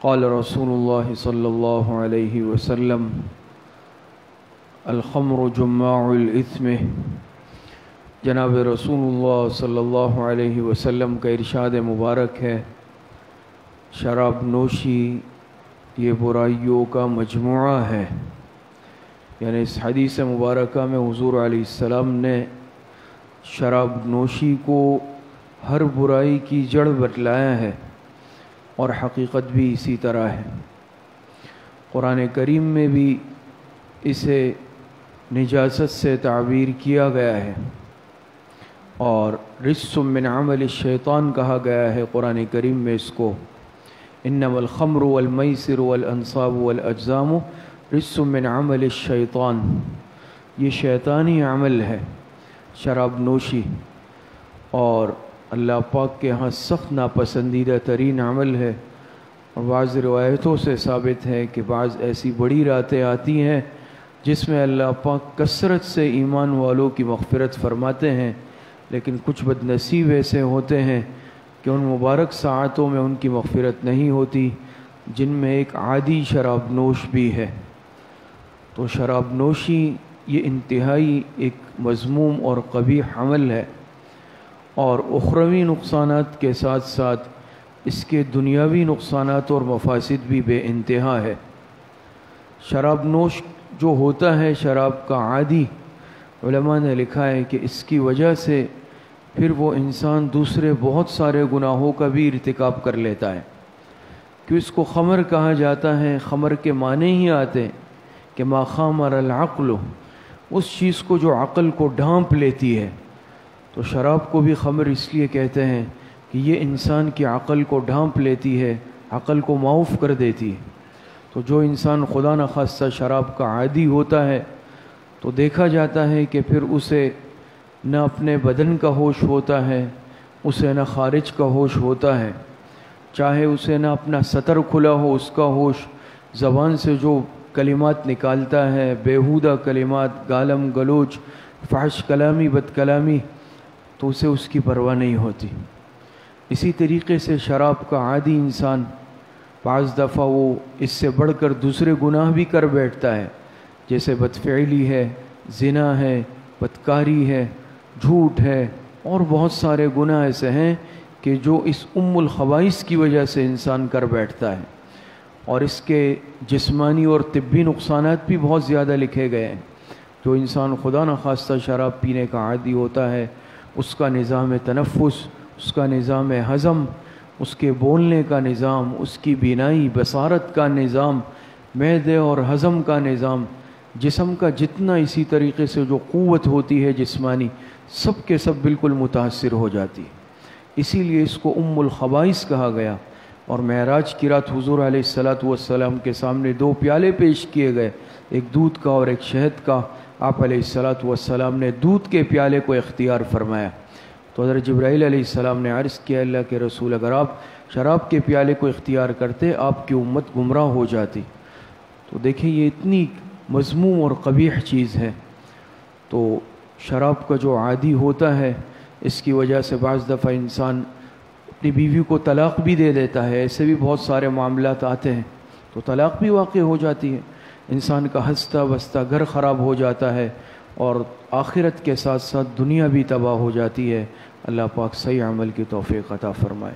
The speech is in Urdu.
قال رسول اللہ صلی اللہ علیہ وسلم الخمر جماع الاثم۔ جناب رسول اللہ صلی اللہ علیہ وسلم کا ارشاد مبارک ہے، شراب نوشی یہ برائیوں کا مجموعہ ہے۔ یعنی اس حدیث مبارکہ میں حضور علیہ السلام نے شراب نوشی کو ہر برائی کی جڑ بتلایا ہے، اور حقیقت بھی اسی طرح ہے۔ قرآن کریم میں بھی اسے نجاست سے تعبیر کیا گیا ہے، اور رجس من عمل الشیطان کہا گیا ہے قرآن کریم میں اس کو۔ انما الخمر والمیسر والانصاب والاجزام رجس من عمل الشیطان، یہ شیطانی عمل ہے شراب نوشی، اور اللہ پاک کے ہاں سخت ناپسندیدہ ترین عمل ہے۔ اور بعض روایتوں سے ثابت ہے کہ بعض ایسی بڑی راتیں آتی ہیں جس میں اللہ پاک کثرت سے ایمان والوں کی مغفرت فرماتے ہیں، لیکن کچھ بد نصیب ایسے ہوتے ہیں کہ ان مبارک ساعتوں میں ان کی مغفرت نہیں ہوتی، جن میں ایک عادی شراب نوش بھی ہے۔ تو شراب نوشی یہ انتہائی ایک مذموم اور قبیح عمل ہے، اور اخروی نقصانات کے ساتھ ساتھ اس کے دنیاوی نقصانات اور مفاسد بھی بے انتہا ہے۔ شراب نوش جو ہوتا ہے شراب کا عادی، علماء نے لکھا ہے کہ اس کی وجہ سے پھر وہ انسان دوسرے بہت سارے گناہوں کا بھی ارتکاب کر لیتا ہے، کہ اس کو خمر کہا جاتا ہے۔ خمر کے معنی ہی آتے ہیں کہ ما خامر العقل، اس چیز کو جو عقل کو ڈھانپ لیتی ہے۔ تو شراب کو بھی خمر اس لیے کہتے ہیں کہ یہ انسان کی عقل کو ڈھانپ لیتی ہے، عقل کو معاف کر دیتی ہے۔ تو جو انسان خدا نخواستہ شراب کا عادی ہوتا ہے تو دیکھا جاتا ہے کہ پھر اسے نہ اپنے بدن کا ہوش ہوتا ہے، اسے نہ خارج کا ہوش ہوتا ہے، چاہے اسے نہ اپنا سطر کھلا ہو اس کا ہوش، زبان سے جو کلمات نکالتا ہے، بیہودہ کلمات، گالم گلوچ، فحش کلامی، بد کلامی، تو اسے اس کی پرواہ نہیں ہوتی۔ اسی طریقے سے شراب کا عادی انسان بعض دفعہ وہ اس سے بڑھ کر دوسرے گناہ بھی کر بیٹھتا ہے، جیسے بدفعلی ہے، زنا ہے، بدکاری ہے، جھوٹ ہے، اور بہت سارے گناہ ایسے ہیں کہ جو اس الخبائث کی وجہ سے انسان کر بیٹھتا ہے، اور اس کے جسمانی اور طبی نقصانات بھی بہت زیادہ لکھے گئے ہیں۔ جو انسان خدا نخواستہ شراب پینے کا عادی ہوتا ہے، اس کا نظام تنفس، اس کا نظام ہضم، اس کے بولنے کا نظام، اس کی بینائی بصارت کا نظام، معدے اور ہضم کا نظام، جسم کا جتنا اسی طریقے سے جو قوت ہوتی ہے جسمانی، سب کے سب بالکل متاثر ہو جاتی ہے۔ اسی لیے اس کو الخبائث کہا گیا۔ اور معراج کی رات حضور علیہ السلام کے سامنے 2 پیالے پیش کیے گئے، ایک دودھ کا اور ایک شہد کا۔ آپ علیہ السلام نے دودھ کے پیالے کو اختیار فرمایا، تو حضرت جبرائیل علیہ السلام نے عرض کیا، اللہ کے رسول اگر آپ شراب کے پیالے کو اختیار کرتے آپ کی امت گمراہ ہو جاتی۔ تو دیکھیں یہ اتنی مذموم اور قبیح چیز ہے۔ تو شراب کا جو عادی ہوتا ہے، اس کی وجہ سے بعض دفعہ انسان اپنی بیوی کو طلاق بھی دے دیتا ہے، ایسے بھی بہت سارے معاملات آتے ہیں، تو طلاق بھی واقع ہو جاتی ہے۔ انسان کا ہنستا بستا گھر خراب ہو جاتا ہے، اور آخرت کے ساتھ ساتھ دنیا بھی تباہ ہو جاتی ہے۔ اللہ پاک صحیح عمل کی توفیق عطا فرمائے۔